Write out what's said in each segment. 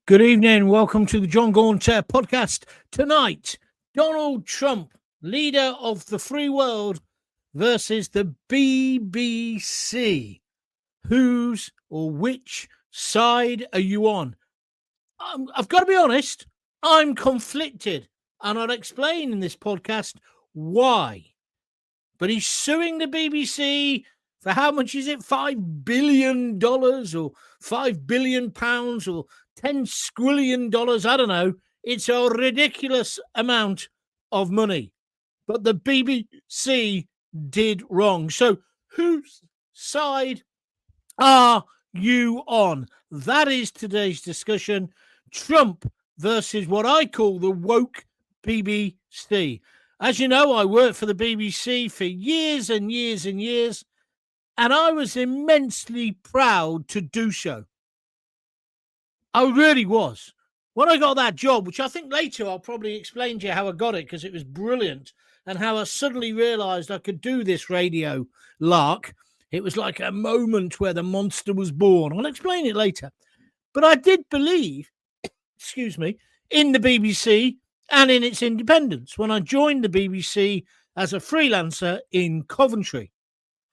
Good evening. Welcome to the John Gaunt podcast. Tonight, Donald Trump, leader of the free world, versus the BBC. Whose or which side are you on? I've got to be honest, I'm conflicted, and I'll explain in this podcast why. But he's suing the BBC for how much is it? $5 billion or £5 billion or $10 squillion. I don't know. It's a ridiculous amount of money. But the BBC did wrong. So whose side are you on? That is today's discussion. Trump versus what I call the woke BBC. As you know, I worked for the BBC for years and years and years, and I was immensely proud to do so. I really was. When I got that job, which I think later I'll probably explain to you how I got it because it was brilliant, and how I suddenly realised I could do this radio lark. It was like a moment where the monster was born. I'll explain it later. But I did believe, in the BBC and in its independence when I joined the BBC as a freelancer in Coventry.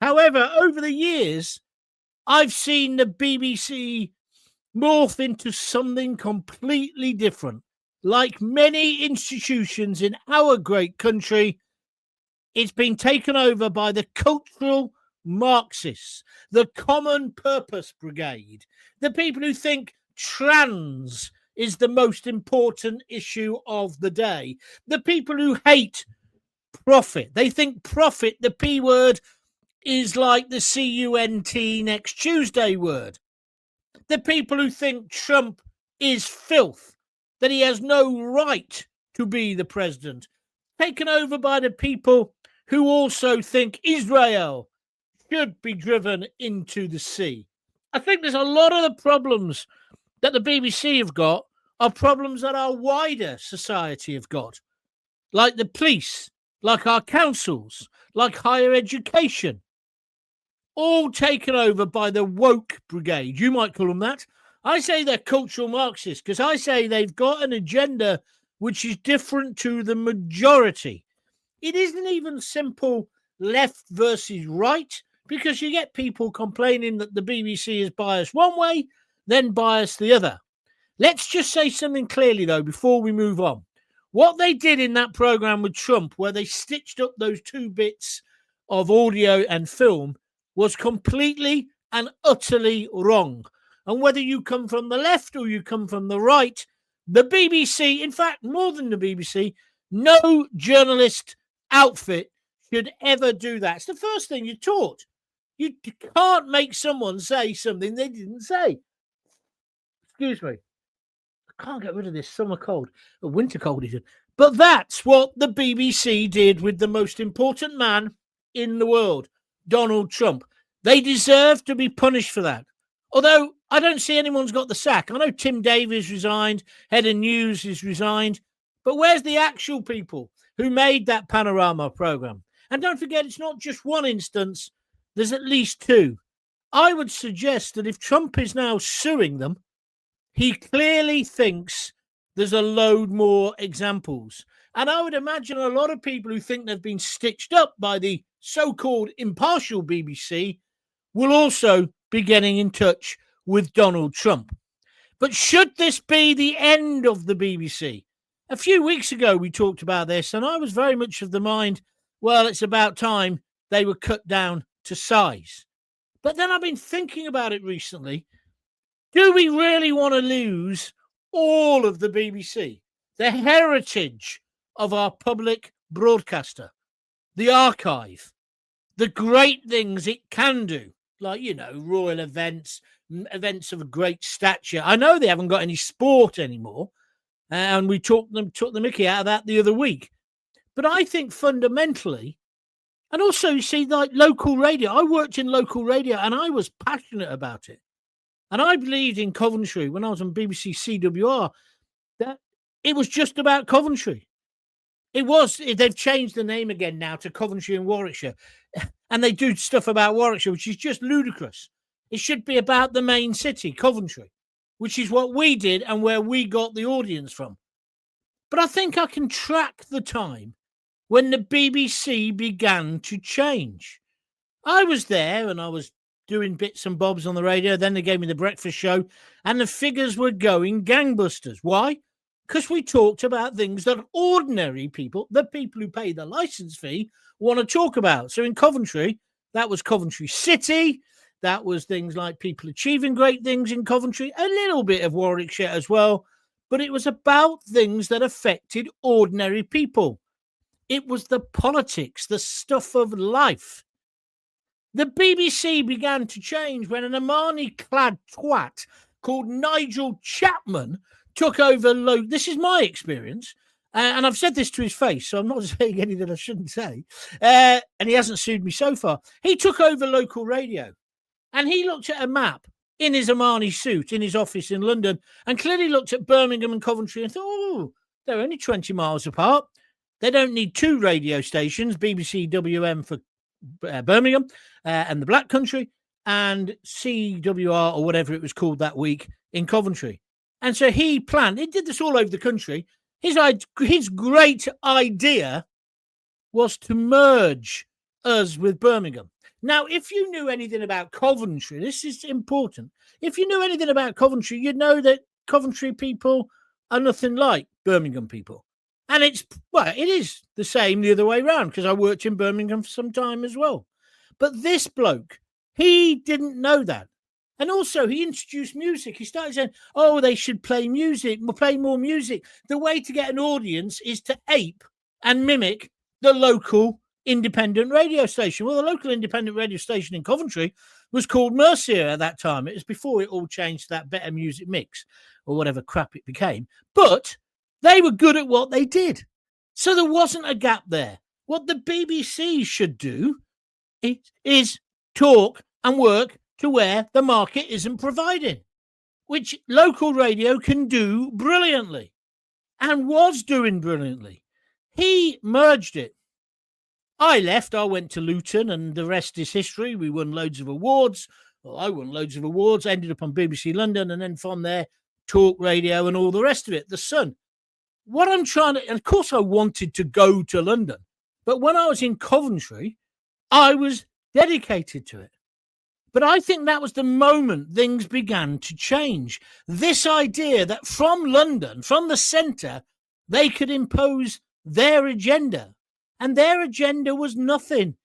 However, over the years, I've seen the BBC morph into something completely different. Like many institutions in our great country, it's been taken over by the cultural Marxists, the Common Purpose Brigade, the people who think trans is the most important issue of the day, the people who hate profit. They think profit, the P word, is like the CUNT next Tuesday word. The people who think Trump is filth, that he has no right to be the president, taken over by the people who also think Israel should be driven into the sea. I think there's a lot of the problems that the BBC have got are problems that our wider society have got, like the police, like our councils, like higher education, all taken over by the woke brigade. You might call them that. I say they're cultural Marxists because I say they've got an agenda which is different to the majority. It isn't even simple left versus right, because you get people complaining that the BBC is biased one way, then biased the other. Let's just say something clearly, though, before we move on. What they did in that programme with Trump, where they stitched up those two bits of audio and film, was completely and utterly wrong. And whether you come from the left or you come from the right, the BBC, in fact, more than the BBC, no journalist outfit should ever do that. It's the first thing you're taught. You can't make someone say something they didn't say. Excuse me. I can't get rid of this summer cold, a winter cold even. But that's what the BBC did with the most important man in the world, Donald Trump. They deserve to be punished for that. Although I don't see anyone's got the sack. I know Tim Davies resigned, Head of News is resigned. But where's the actual people who made that panorama programme? And don't forget, it's not just one instance. There's at least two. I would suggest that if Trump is now suing them, he clearly thinks there's a load more examples. And I would imagine a lot of people who think they've been stitched up by the so-called impartial BBC will also be getting in touch with Donald Trump. But should this be the end of the BBC? A few weeks ago, we talked about this, and I was very much of the mind, well, it's about time they were cut down to size. But then I've been thinking about it recently. Do we really want to lose all of the BBC, the heritage of our public broadcaster, the archive, the great things it can do, like, royal events, events of a great stature? I know they haven't got any sport anymore, and we took the mickey out of that the other week. But I think fundamentally, and also, you see, like local radio, I worked in local radio and I was passionate about it. And I believed in Coventry when I was on BBC CWR that it was just about Coventry. It was. They've changed the name again now to Coventry and Warwickshire. And they do stuff about Warwickshire, which is just ludicrous. It should be about the main city, Coventry, which is what we did and where we got the audience from. But I think I can track the time when the BBC began to change. I was there and I was doing bits and bobs on the radio. Then they gave me the breakfast show and the figures were going gangbusters. Why? Because we talked about things that ordinary people, the people who pay the license fee, want to talk about. So in Coventry, that was Coventry City. That was things like people achieving great things in Coventry, a little bit of Warwickshire as well. But it was about things that affected ordinary people. It was the politics, the stuff of life. The BBC began to change when an Armani-clad twat called Nigel Chapman took over. This is my experience, and I've said this to his face, so I'm not saying anything I shouldn't say. And he hasn't sued me so far. He took over local radio, and he looked at a map in his Armani suit in his office in London and clearly looked at Birmingham and Coventry and thought, oh, they're only 20 miles apart. They don't need two radio stations, BBC WM for Birmingham and the Black Country, and CWR or whatever it was called that week in Coventry. And so he planned, he did this all over the country. His great idea was to merge us with Birmingham. Now, if you knew anything about Coventry, this is important. If you knew anything about Coventry, you'd know that Coventry people are nothing like Birmingham people. And it is the same the other way around, because I worked in Birmingham for some time as well. But this bloke, he didn't know that. And also, he introduced music. He started saying, oh, they should play music, play more music. The way to get an audience is to ape and mimic the local independent radio station. Well, the local independent radio station in Coventry was called Mercia at that time. It was before it all changed to that Better Music Mix or whatever crap it became. But they were good at what they did. So there wasn't a gap there. What the BBC should do is talk and work to where the market isn't providing, which local radio can do brilliantly and was doing brilliantly. He merged it. I left. I went to Luton, and the rest is history. We won loads of awards. Well, I won loads of awards, ended up on BBC London, and then from there, talk radio and all the rest of it, the Sun. What I'm trying to, and of course I wanted to go to London, but when I was in Coventry, I was dedicated to it. But I think that was the moment things began to change. This idea that from London, from the centre, they could impose their agenda. And their agenda was nothing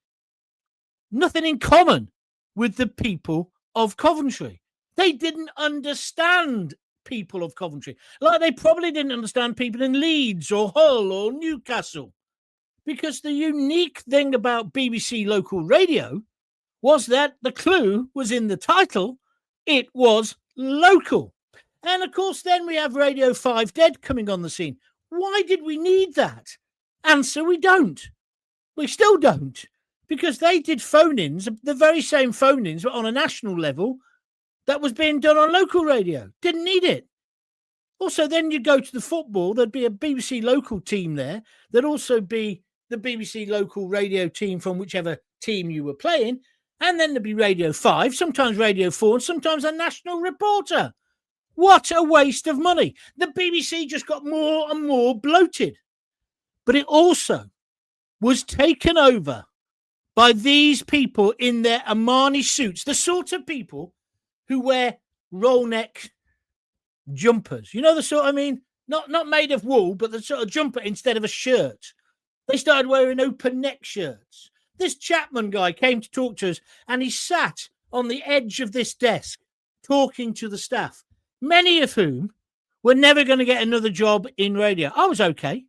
in common with the people of Coventry. They didn't understand people of Coventry, like they probably didn't understand people in Leeds or Hull or Newcastle. Because the unique thing about BBC local radio was that the clue was in the title. It was local. And of course, then we have Radio 5 Dead coming on the scene. Why did we need that? Answer, we don't. We still don't. Because they did phone-ins, the very same phone-ins, but on a national level, that was being done on local radio. Didn't need it. Also, then you go to the football, there'd be a BBC local team there. There'd also be the BBC local radio team from whichever team you were playing. And then there'd be Radio 5, sometimes Radio 4, and sometimes a national reporter. What a waste of money. The BBC just got more and more bloated. But it also was taken over by these people in their Armani suits, the sort of people who wear roll neck jumpers. You know the sort, I mean, not made of wool, but the sort of jumper instead of a shirt. They started wearing open neck shirts. This Chapman guy came to talk to us, and he sat on the edge of this desk talking to the staff, many of whom were never going to get another job in radio. I was okay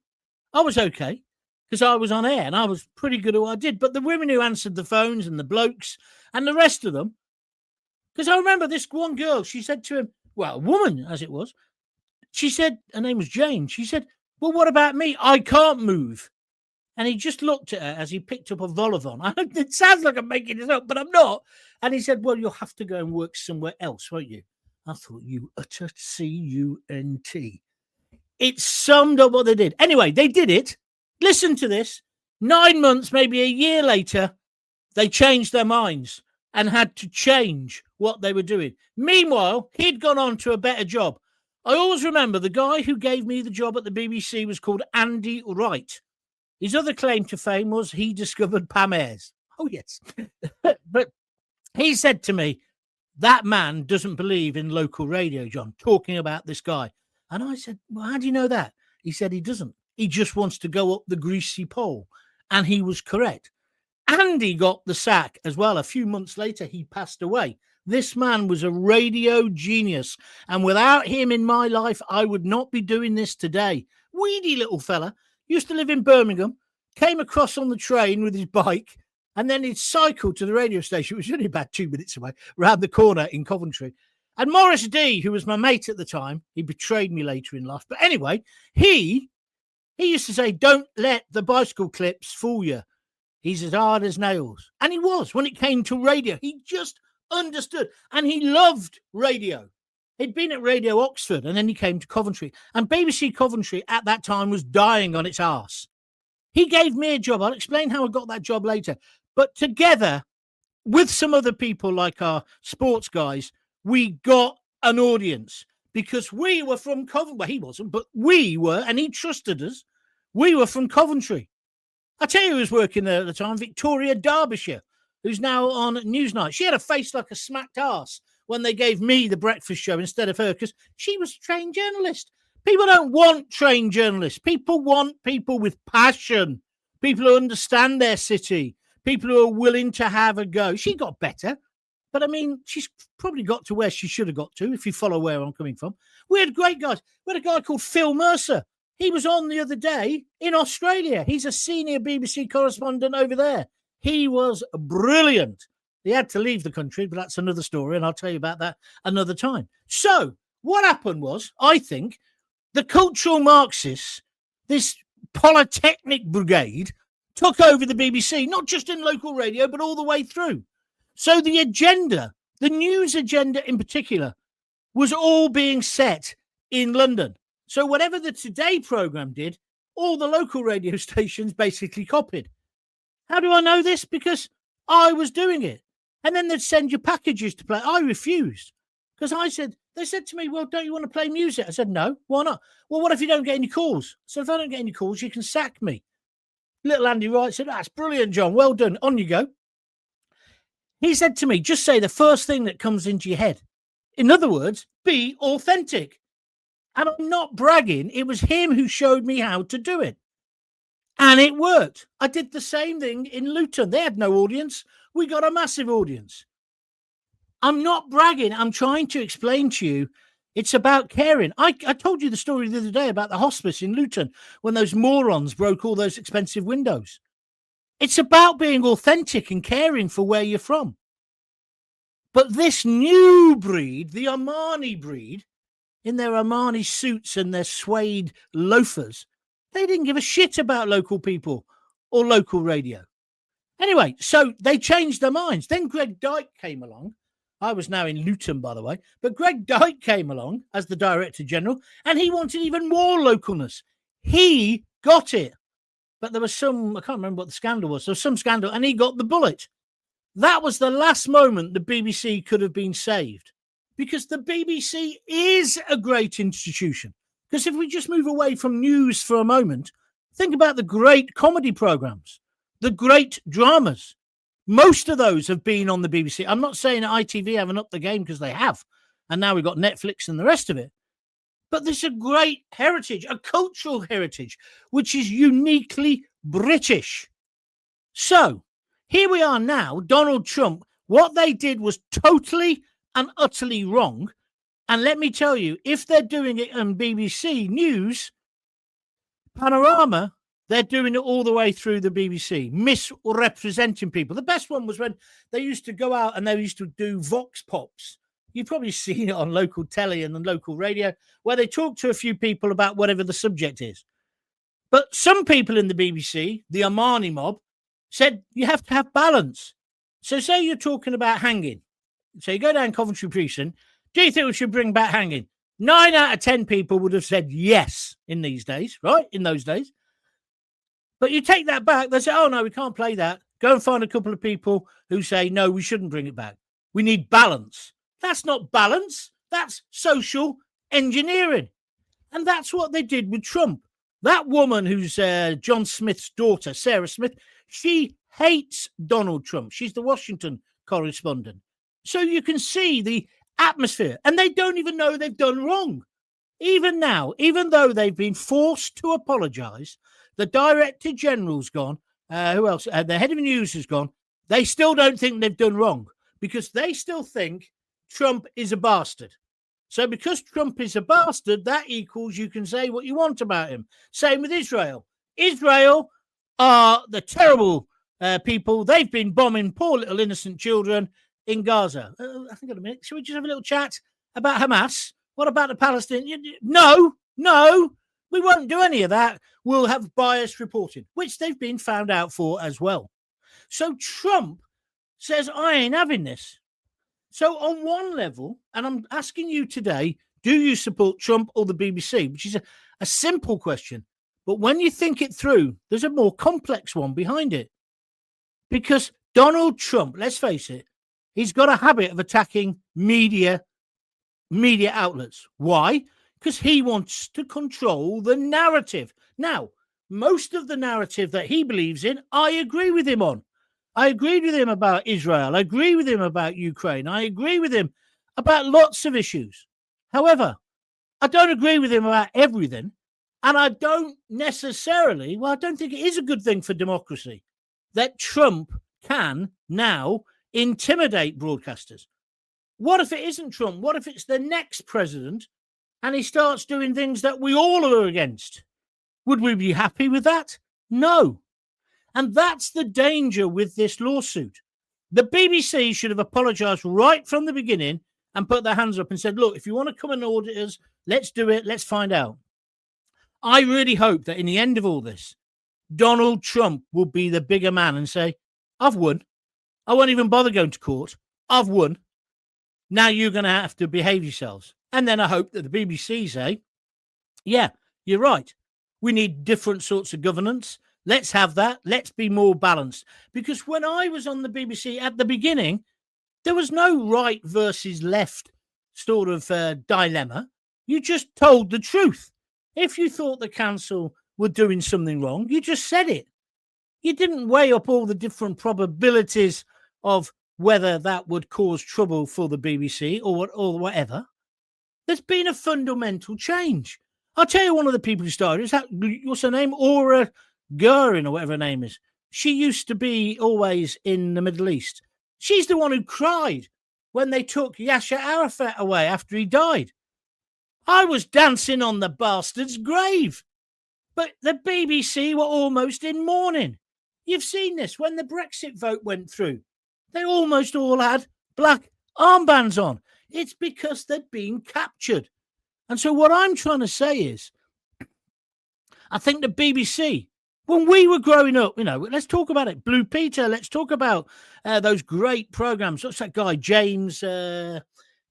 because I was on air and I was pretty good at what I did. But the women who answered the phones and the blokes and the rest of them, because I remember this one girl, she said to him, well, a woman as it was, she said, her name was Jane, she said, well, what about me? I can't move. And he just looked at her as he picked up a vol-au-vent. It sounds like I'm making this up, but I'm not. And he said, well, you'll have to go and work somewhere else, won't you? I thought, you utter C-U-N-T. It summed up what they did. Anyway, they did it. Listen to this. 9 months, maybe a year later, they changed their minds. and had to change what they were doing. Meanwhile, he'd gone on to a better job. I always remember the guy who gave me the job at the BBC was called Andy Wright. His other claim to fame was he discovered Pam Ayres. Oh, yes. But he said to me, that man doesn't believe in local radio, John, talking about this guy. And I said, well, how do you know that? He said he doesn't. He just wants to go up the greasy pole. And he was correct. Andy got the sack as well. A few months later, he passed away. This man was a radio genius. And without him in my life, I would not be doing this today. Weedy little fella. Used to live in Birmingham. Came across on the train with his bike. And then he'd cycle to the radio station, which was only about 2 minutes away, round the corner in Coventry. And Morris D, who was my mate at the time, he betrayed me later in life. But anyway, he used to say, don't let the bicycle clips fool you. He's as hard as nails. And he was. When it came to radio, he just understood. And he loved radio. He'd been at Radio Oxford, and then he came to Coventry. And BBC Coventry at that time was dying on its arse. He gave me a job. I'll explain how I got that job later. But together with some other people like our sports guys, we got an audience because we were from Coventry. Well, he wasn't, but we were, and he trusted us. We were from Coventry. I tell you who was working there at the time, Victoria Derbyshire, who's now on Newsnight. She had a face like a smacked arse when they gave me the breakfast show instead of her because she was a trained journalist. People don't want trained journalists. People want people with passion, people who understand their city, people who are willing to have a go. She got better, but I mean, she's probably got to where she should have got to, if you follow where I'm coming from. We had great guys. We had a guy called Phil Mercer. He was on the other day in Australia. He's a senior BBC correspondent over there. He was brilliant. He had to leave the country, but that's another story, and I'll tell you about that another time. So what happened was, I think, the cultural Marxists, this Polytechnic brigade, took over the BBC, not just in local radio, but all the way through. So the agenda, the news agenda in particular, was all being set in London. So whatever the Today programme did, all the local radio stations basically copied. How do I know this? Because I was doing it. And then they'd send you packages to play. I refused. Because they said to me, well, don't you want to play music? I said, no, why not? Well, what if you don't get any calls? So if I don't get any calls, you can sack me. Little Andy Wright said, that's brilliant, John. Well done. On you go. He said to me, just say the first thing that comes into your head. In other words, be authentic. And I'm not bragging. It was him who showed me how to do it. And it worked. I did the same thing in Luton. They had no audience. We got a massive audience. I'm not bragging. I'm trying to explain to you it's about caring. I told you the story the other day about the hospice in Luton when those morons broke all those expensive windows. It's about being authentic and caring for where you're from. But this new breed, the Armani breed, in their Armani suits and their suede loafers, they didn't give a shit about local people or local radio. Anyway, so they changed their minds. Then Greg Dyke came along. I was now in Luton, by the way. But Greg Dyke came along as the Director General, and he wanted even more localness. He got it. But there was some, I can't remember what the scandal was. There was some scandal, and he got the bullet. That was the last moment the BBC could have been saved. Because the BBC is a great institution. Because if we just move away from news for a moment, think about the great comedy programmes, the great dramas. Most of those have been on the BBC. I'm not saying that ITV haven't upped the game because they have. And now we've got Netflix and the rest of it. But there's a great heritage, a cultural heritage, which is uniquely British. So here we are now, Donald Trump. What they did was totally and utterly wrong. And let me tell you, if they're doing it on BBC News, Panorama, they're doing it all the way through the BBC, misrepresenting people. The best one was when they used to go out and they used to do vox pops. You've probably seen it on local telly and on local radio, where they talk to a few people about whatever the subject is. But some people in the BBC, the Armani mob, said you have to have balance. So say you're talking about hanging. So you go down Coventry Precinct. Do you think we should bring back hanging? 9 out of 10 people would have said yes in these days, right? In those days. But you take that back, they say, oh, no, we can't play that Go and find a couple of people who say, no, we shouldn't bring it back. We need balance. That's not balance. That's social engineering. And that's what they did with Trump. That woman who's John Smith's daughter, Sarah Smith, she hates Donald Trump. She's the Washington correspondent. So you can see the atmosphere. And they don't even know they've done wrong. Even now, even though they've been forced to apologize, the Director General's gone. Who else? The head of news has gone. They still don't think they've done wrong because they still think Trump is a bastard. So because Trump is a bastard, that equals you can say what you want about him. Same with Israel. Israel are the terrible people. They've been bombing poor little innocent children in Gaza. I think in a minute. Should we just have a little chat about Hamas? What about the Palestinians? No, we won't do any of that. We'll have biased reporting, which they've been found out for as well. So Trump says, I ain't having this. So on one level, and I'm asking you today, do you support Trump or the BBC? Which is a simple question. But when you think it through, there's a more complex one behind it. Because Donald Trump, let's face it, he's got a habit of attacking media outlets. Why? Because he wants to control the narrative. Now, most of the narrative that he believes in, I agree with him on. I agreed with him about Israel. I agree with him about Ukraine. I agree with him about lots of issues. However, I don't agree with him about everything. And I don't necessarily, I don't think it is a good thing for democracy that Trump can now intimidate broadcasters. What if it isn't Trump? What if it's the next president and he starts doing things that we all are against? Would we be happy with that? No. And that's the danger with this lawsuit. The BBC should have apologized right from the beginning and put their hands up and said, look, if you want to come and audit us, let's do it. Let's find out. I really hope that in the end of all this, Donald Trump will be the bigger man and say, I've won. I won't even bother going to court. I've won. Now you're going to have to behave yourselves. And then I hope that the BBC say, yeah, you're right. We need different sorts of governance. Let's have that. Let's be more balanced. Because when I was on the BBC at the beginning, there was no right versus left sort of dilemma. You just told the truth. If you thought the council were doing something wrong, you just said it. You didn't weigh up all the different probabilities of whether that would cause trouble for the BBC or whatever. There's been a fundamental change. I'll tell you one of the people who started. Is that, what's her name? Aura Gurin or whatever her name is. She used to be always in the Middle East. She's the one who cried when they took Yasser Arafat away after he died. I was dancing on the bastard's grave. But the BBC were almost in mourning. You've seen this when the Brexit vote went through. They almost all had black armbands on. It's because they'd been captured. And so what I'm trying to say is, I think the BBC, when we were growing up, let's talk about it. Blue Peter, let's talk about those great programs. What's that guy, James? He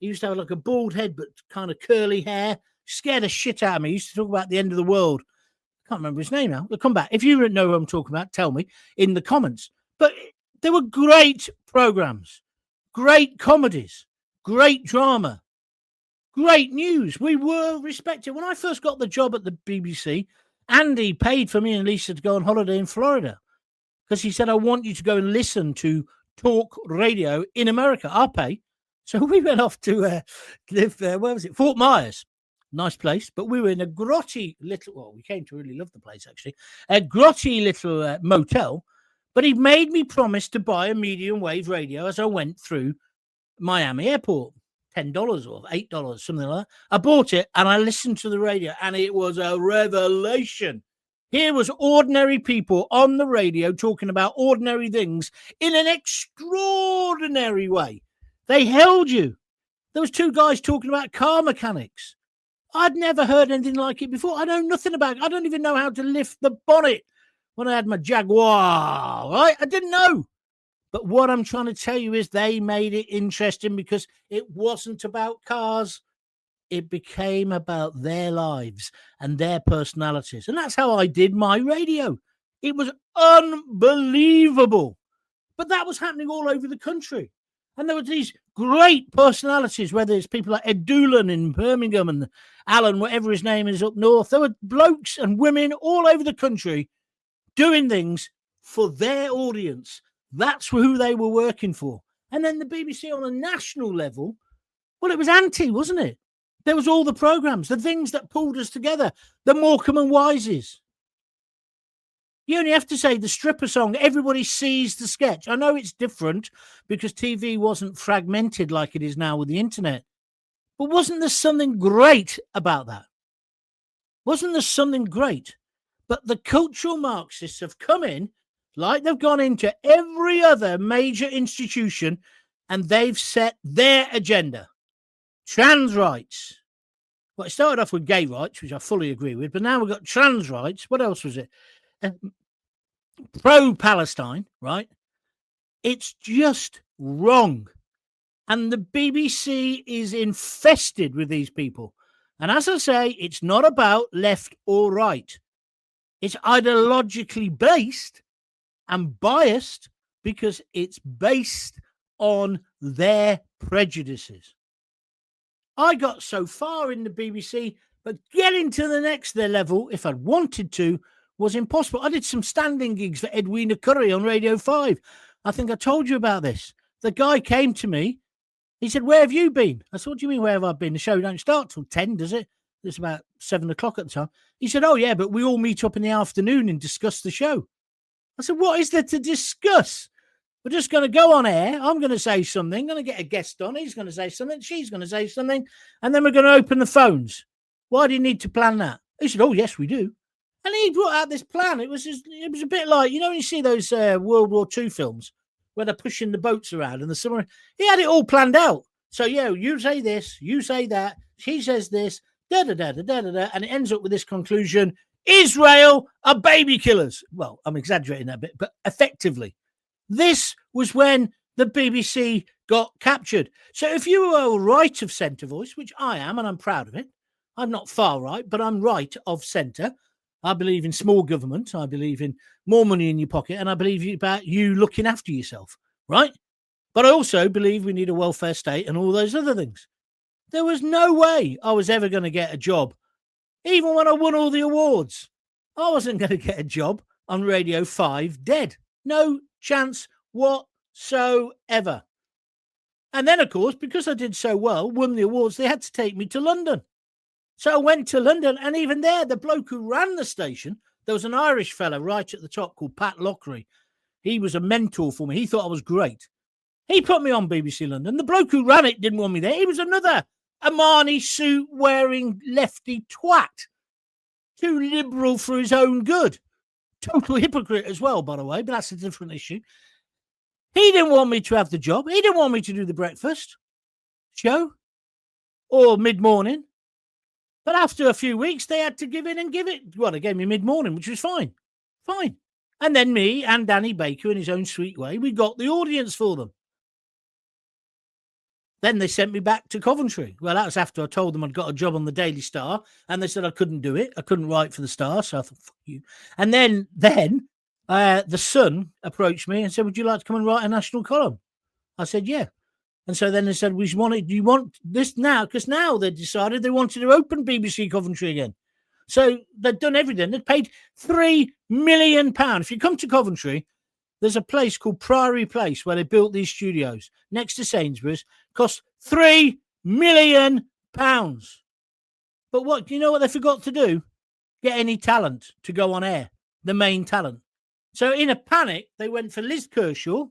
used to have like a bald head, but kind of curly hair. Scared the shit out of me. He used to talk about the end of the world. I can't remember his name now. We'll come back. If you know who I'm talking about, tell me in the comments. But there were great programs, great comedies, great drama, great news. We were respected. When I first got the job at the BBC, Andy paid for me and Lisa to go on holiday in Florida because he said, I want you to go and listen to talk radio in America. I'll pay. So we went off to live there. Where was it? Fort Myers. Nice place. But we were in a grotty little, we came to really love the place, actually. A grotty little motel. But he made me promise to buy a medium wave radio as I went through Miami Airport. $10 or $8, something like that. I bought it and I listened to the radio and it was a revelation. Here was ordinary people on the radio talking about ordinary things in an extraordinary way. They held you. There was two guys talking about car mechanics. I'd never heard anything like it before. I know nothing about it. I don't even know how to lift the bonnet when I had my Jaguar, right? I didn't know. But what I'm trying to tell you is they made it interesting because it wasn't about cars. It became about their lives and their personalities. And that's how I did my radio. It was unbelievable. But that was happening all over the country. And there were these great personalities, whether it's people like Ed Doolan in Birmingham and Alan, whatever his name is, up north. There were blokes and women all over the country doing things for their audience. That's who they were working for. And then the BBC on a national level, well, it was anti, wasn't it? There was all the programmes, the things that pulled us together, the Morecambe and Wises. You only have to say the stripper song, everybody sees the sketch. I know it's different because TV wasn't fragmented like it is now with the internet. But wasn't there something great about that? Wasn't there something great? But the cultural Marxists have come in, like they've gone into every other major institution, and they've set their agenda. Trans rights. Well, it started off with gay rights, which I fully agree with, but now we've got trans rights. What else was it? Pro-Palestine, right? It's just wrong. And the BBC is infested with these people. And as I say, it's not about left or right. It's ideologically based and biased because it's based on their prejudices. I got so far in the BBC, but getting to the next level, if I'd wanted to, was impossible. I did some standing gigs for Edwina Curry on Radio 5. I think I told you about this. The guy came to me. He said, "Where have you been?" I said, "What do you mean, where have I been? The show don't start till 10, does it?" It's about 7 o'clock at the time. He said, "Oh, yeah, but we all meet up in the afternoon and discuss the show." I said, "What is there to discuss? We're just going to go on air. I'm going to say something. I'm going to get a guest on. He's going to say something. She's going to say something. And then we're going to open the phones. Why do you need to plan that?" He said, "Oh, yes, we do." And he brought out this plan. It was a bit like, you know, when you see those World War II films where they're pushing the boats around and the submarine. He had it all planned out. So, yeah, you say this, you say that, she says this, da-da-da-da-da-da-da, and it ends up with this conclusion: Israel are baby killers. Well, I'm exaggerating that bit, but effectively, this was when the BBC got captured. So if you were a right of centre voice, which I am, and I'm proud of it, I'm not far right, but I'm right of centre. I believe in small government. I believe in more money in your pocket. And I believe about you looking after yourself, right? But I also believe we need a welfare state and all those other things. There was no way I was ever going to get a job. Even when I won all the awards, I wasn't going to get a job on Radio 5 dead. No chance whatsoever. And then, of course, because I did so well, won the awards, they had to take me to London. So I went to London, and even there, the bloke who ran the station, there was an Irish fella right at the top called Pat Lockery. He was a mentor for me. He thought I was great. He put me on BBC London. The bloke who ran it didn't want me there. He was another Armani suit-wearing lefty twat. Too liberal for his own good. Total hypocrite as well, by the way, but that's a different issue. He didn't want me to have the job. He didn't want me to do the breakfast show or mid-morning. But after a few weeks, they had to give in and give it. Well, they gave me mid-morning, which was fine. Fine. And then me and Danny Baker, in his own sweet way, we got the audience for them. Then they sent me back to Coventry. Well, that was after I told them I'd got a job on the Daily Star, and they said I couldn't do it. I couldn't write for the Star, so I thought, fuck you. And then the Sun approached me and said, "Would you like to come and write a national column?" I said, "Yeah." And so then they said, "Do you want this now?" Because now they decided they wanted to open BBC Coventry again. So they'd done everything. They'd paid £3 million. If you come to Coventry, there's a place called Priory Place where they built these studios next to Sainsbury's. Cost £3 million. But what, you know what they forgot to do? Get any talent to go on air, the main talent. So in a panic, they went for Liz Kershaw,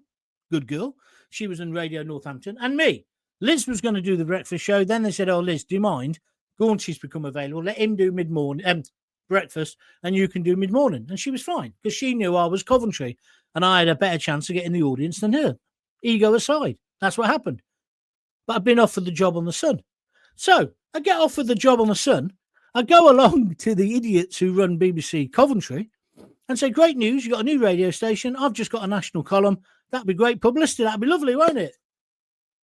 good girl. She was in Radio Northampton, and me. Liz was going to do the breakfast show. Then they said, "Oh, Liz, do you mind? Gaunt's become available. Let him do mid-morning, breakfast, and you can do mid-morning." And she was fine because she knew I was Coventry and I had a better chance of getting the audience than her. Ego aside, that's what happened. But I've been offered the job on the Sun. So I get offered the job on the Sun. I go along to the idiots who run BBC Coventry and say, "Great news, you've got a new radio station. I've just got a national column. That'd be great publicity. That'd be lovely, won't it?"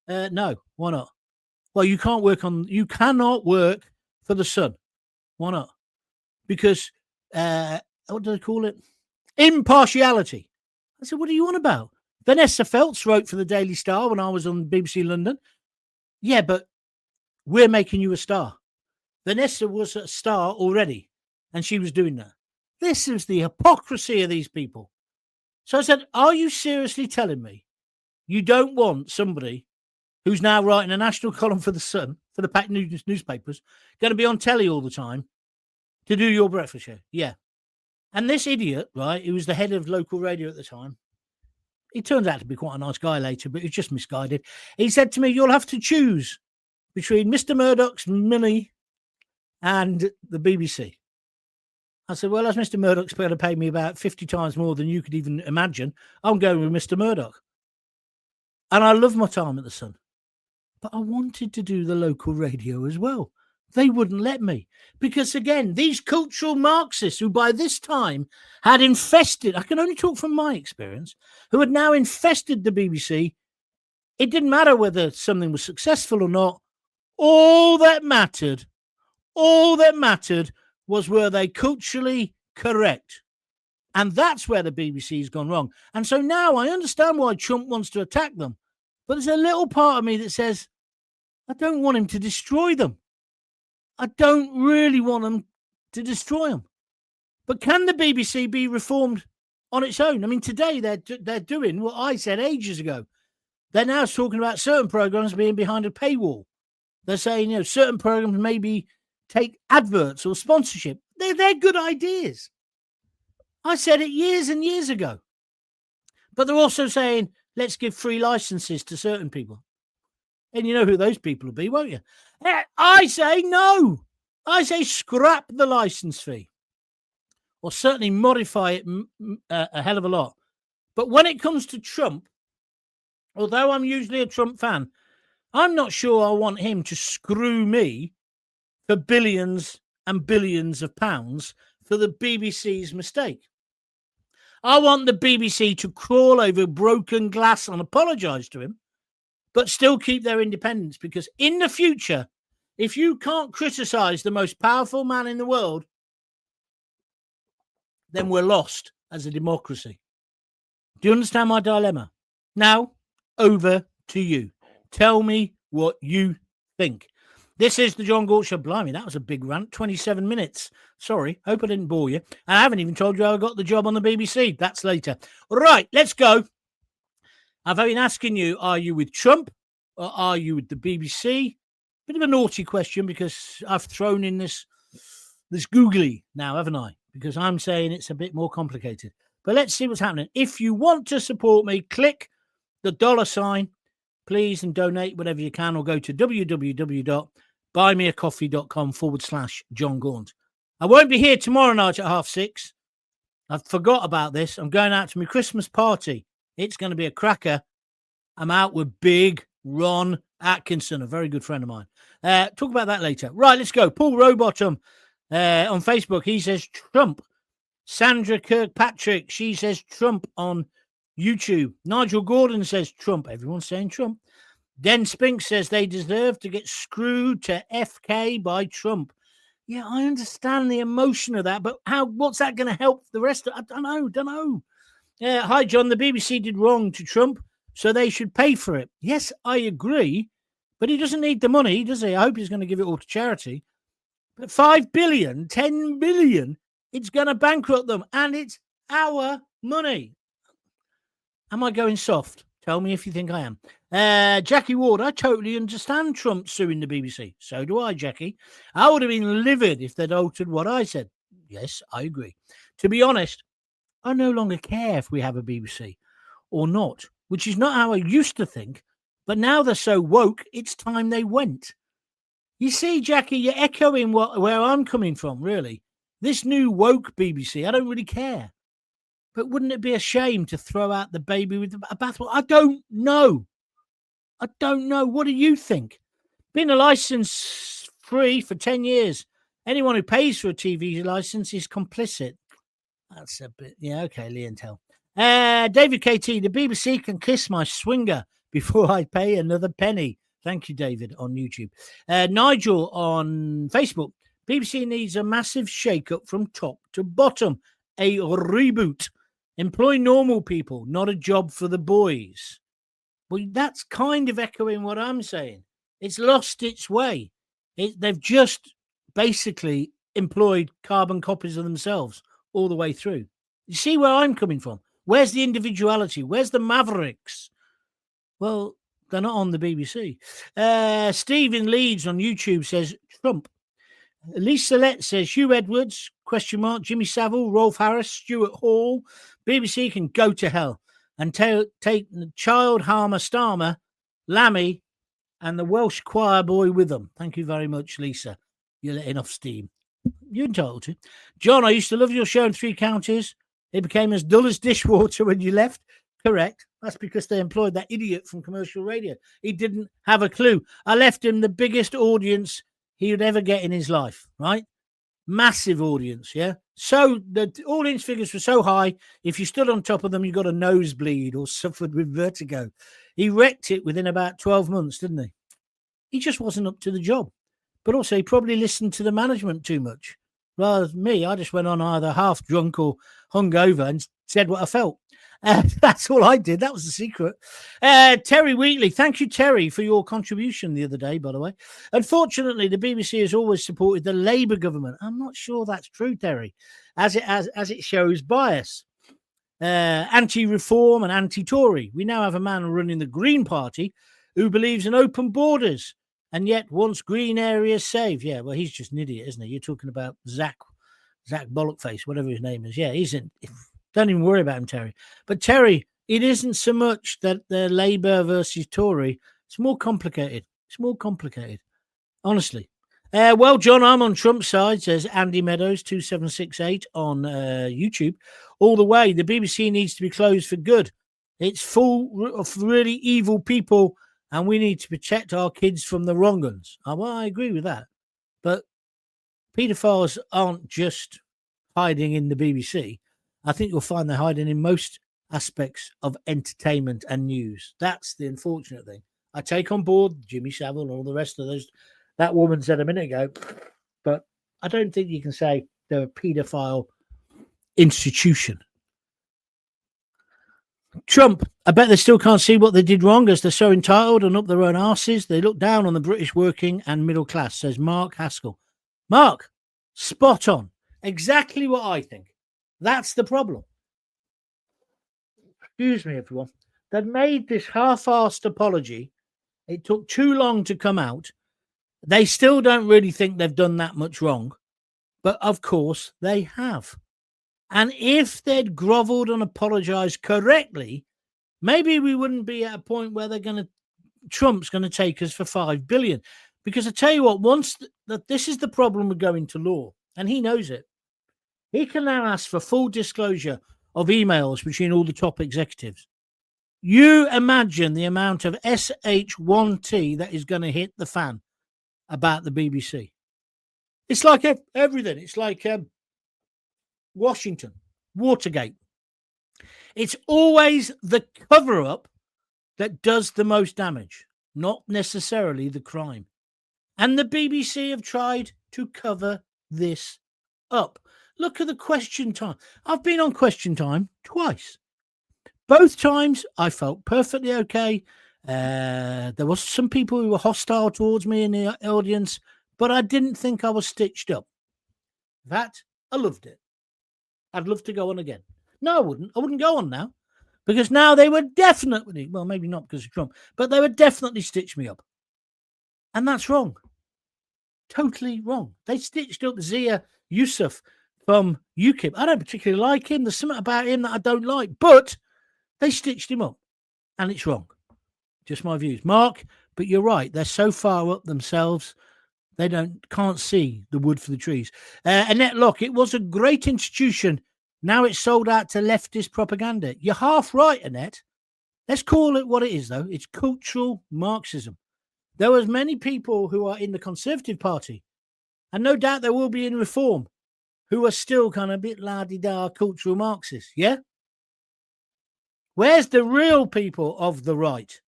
No, why not? Well, you cannot work for the Sun. Why not? Because, what do they call it? Impartiality. I said, "What are you on about?" Vanessa Feltz wrote for the Daily Star when I was on BBC London. Yeah, but we're making you a star. Vanessa was a star already, and she was doing that. This is the hypocrisy of these people. So I said, are you seriously telling me you don't want somebody who's now writing a national column for The Sun, for the packed newspapers, going to be on telly all the time to do your breakfast show? Yeah. And this idiot, right, who was the head of local radio at the time, he turns out to be quite a nice guy later, but he's just misguided. He said to me, you'll have to choose between Mr. Murdoch's money and the BBC. I said, well, as Mr. Murdoch's going to pay me about 50 times more than you could even imagine, I'm going with Mr. Murdoch. And I love my time at The Sun. But I wanted to do the local radio as well. They wouldn't let me. Because, again, these cultural Marxists who by this time had infested, I can only talk from my experience, who had now infested the BBC, it didn't matter whether something was successful or not. All that mattered was were they culturally correct? And that's where the BBC's gone wrong. And so now I understand why Trump wants to attack them. But there's a little part of me that says, I don't want him to destroy them. I don't really want him to destroy them. But can the BBC be reformed on its own? I mean, today they're doing what I said ages ago. They're now talking about certain programs being behind a paywall. They're saying, certain programs maybe take adverts or sponsorship. They're good ideas. I said it years and years ago. But they're also saying, let's give free licenses to certain people. And you know who those people will be, won't you? I say no. I say scrap the license fee. Or certainly modify it a hell of a lot. But when it comes to Trump, although I'm usually a Trump fan, I'm not sure I want him to screw me for billions and billions of pounds for the BBC's mistake. I want the BBC to crawl over broken glass and apologise to him, but still keep their independence, because in the future, if you can't criticise the most powerful man in the world, then we're lost as a democracy. Do you understand my dilemma? Now, over to you. Tell me what you think. This is the John Gaunt Show. Blimey, that was a big rant. 27 minutes. Sorry, hope I didn't bore you. I haven't even told you how I got the job on the BBC. That's later. Right, let's go. I've been asking you, are you with Trump or are you with the BBC? Bit of a naughty question because I've thrown in this googly now, haven't I? Because I'm saying it's a bit more complicated. But let's see what's happening. If you want to support me, click the $sign, please, and donate whatever you can, or go to www.buymeacoffee.com/John Gaunt. I won't be here tomorrow night at 6:30. I forgot about this. I'm going out to my Christmas party. It's going to be a cracker. I'm out with Big Ron Atkinson, a very good friend of mine. Talk about that later. Right, let's go. Paul Rowbottom on Facebook, he says Trump. Sandra Kirkpatrick, she says Trump on YouTube. Nigel Gordon says Trump. Everyone's saying Trump. Den Spink says they deserve to get screwed to FK by Trump. Yeah, I understand the emotion of that, but what's that going to help the rest of I don't know. Hi, John. The BBC did wrong to Trump, so they should pay for it. Yes, I agree, but he doesn't need the money, does he? I hope he's going to give it all to charity. But 5 billion, 10 billion, it's going to bankrupt them, and it's our money. Am I going soft? Tell me if you think I am. Jackie Ward, I totally understand Trump suing the BBC. So do I, Jackie. I would have been livid if they'd altered what I said. Yes, I agree. To be honest, I no longer care if we have a BBC or not, which is not how I used to think. But now they're so woke, it's time they went. You see, Jackie, you're echoing where I'm coming from, really. This new woke BBC, I don't really care. But wouldn't it be a shame to throw out the baby with a bathwater? I don't know. What do you think? Been a license free for 10 years. Anyone who pays for a TV license is complicit. That's a bit... Yeah, okay, Leon Tell. David KT, the BBC can kiss my swinger before I pay another penny. Thank you, David, on YouTube. Nigel on Facebook. BBC needs a massive shake-up from top to bottom. A reboot. Employ normal people, not a job for the boys. Well, that's kind of echoing what I'm saying. It's lost its way. They've just basically employed carbon copies of themselves all the way through. You see where I'm coming from? Where's the individuality? Where's the mavericks? Well, they're not on the BBC. Steve in Leeds on YouTube says Trump. Lisa Lett says Hugh Edwards, ? Jimmy Savile, Rolf Harris, Stuart Hall. BBC can go to hell and take the child harmer Starmer, Lammy, and the Welsh choir boy with them. Thank you very much, Lisa. You're letting off steam. You're entitled to. John, I used to love your show in 3 counties. It became as dull as dishwater when you left. Correct. That's because they employed that idiot from commercial radio. He didn't have a clue. I left him the biggest audience he would ever get in his life, right? Massive audience, yeah? So the audience figures were so high, if you stood on top of them, you got a nosebleed or suffered with vertigo. He wrecked it within about 12 months, didn't he? He just wasn't up to the job. But also, he probably listened to the management too much. Rather than me, I just went on either half drunk or hungover and said what I felt. That's all I did. That was the secret. Terry Wheatley. Thank you, Terry, for your contribution the other day, by the way. Unfortunately, the BBC has always supported the Labour government. I'm not sure that's true, Terry, as it shows bias. Anti-reform and anti-Tory. We now have a man running the Green Party who believes in open borders and yet wants green areas saved. Yeah, well, he's just an idiot, isn't he? You're talking about Zach Bollockface, whatever his name is. Yeah, he's in... Don't even worry about him, Terry. But Terry, it isn't so much that they're Labour versus Tory. It's more complicated. Honestly. Well, John, I'm on Trump's side, says Andy Meadows, 2768 on YouTube. All the way, the BBC needs to be closed for good. It's full of really evil people, and we need to protect our kids from the wrong ones. Well, I agree with that. But paedophiles aren't just hiding in the BBC. I think you'll find they're hiding in most aspects of entertainment and news. That's the unfortunate thing. I take on board Jimmy Savile and all the rest of those. That woman said a minute ago, but I don't think you can say they're a paedophile institution. Trump, I bet they still can't see what they did wrong as they're so entitled and up their own arses. They look down on the British working and middle class, says Mark Haskell. Mark, spot on. Exactly what I think. That's the problem. Excuse me, everyone. They've made this half-assed apology. It took too long to come out. They still don't really think they've done that much wrong. But, of course, they have. And if they'd grovelled and apologised correctly, maybe we wouldn't be at a point where Trump's going to take us for $5 billion. Because I tell you what, once that this is the problem with going to law, and he knows it. He can now ask for full disclosure of emails between all the top executives. You imagine the amount of SH1T that is going to hit the fan about the BBC. It's like everything. It's like Washington, Watergate. It's always the cover-up that does the most damage, not necessarily the crime. And the BBC have tried to cover this up. Look at the Question Time. I've been on Question Time twice. Both times I felt perfectly okay. There was some people who were hostile towards me in the audience, but I didn't think I was stitched up. In fact, I loved it. I'd love to go on again. No, I wouldn't. I wouldn't go on now. Because now they were definitely, well, maybe not because of Trump, but they would definitely stitch me up. And that's wrong. Totally wrong. They stitched up Zia Yusuf from UKIP. I don't particularly like him. There's something about him that I don't like, but they stitched him up, and it's wrong. Just my views. Mark, but you're right. They're so far up themselves, they can't see the wood for the trees. Annette Locke, it was a great institution. Now it's sold out to leftist propaganda. You're half right, Annette. Let's call it what it is, though. It's cultural Marxism. There was many people who are in the Conservative Party, and no doubt there will be in Reform, who are still kind of a bit la-di-da cultural Marxists, yeah? Where's the real people of the right?